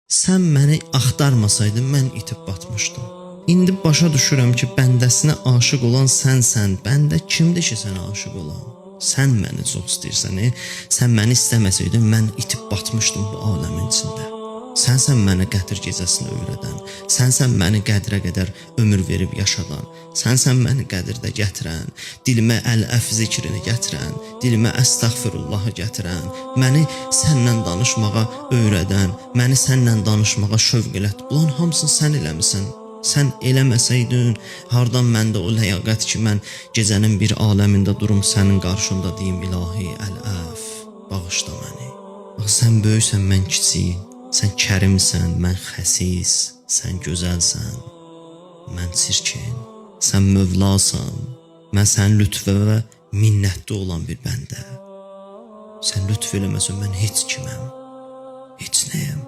Sən məni axtarmasaydın mən itib batmışdım. İndi başa düşürəm ki, bəndəsinə aşiq olan sənsən. Bəndə kimdir ki, sənə aşiq olan? Sən məni çox istəyirsən, sən məni istəməsəydin mən itib batmışdım bu aləmin içində. Sənsən məni qətr gecəsini öyrədən, sənsən məni qədrə qədər ömür verib yaşadan, sənsən məni qədirdə gətirən, dilimə əl-əf zikrini gətirən, dilimə əstəğfirullahı gətirən, məni səndən danışmağa öyrədən, məni səndən danışmağa şövq elət. Bunların hamısını sən eləmisən. Sən eləməsəydin, hardan məndə o ləyaqət ki, mən gecənin bir aləmində durum sənin qarşında deyim, ilahi əl-əf, bağışla məni. Bax, sən böyüksən, mən kiçiyim. Sən kərimsən, mən xəsis. Sən gözəlsən, mən çirkin. Sən mövlasan, mən sənin lütfə və minnətli olan bir bəndə. Sən lütf eləməsən, mən heç kiməm, heç nəyəm.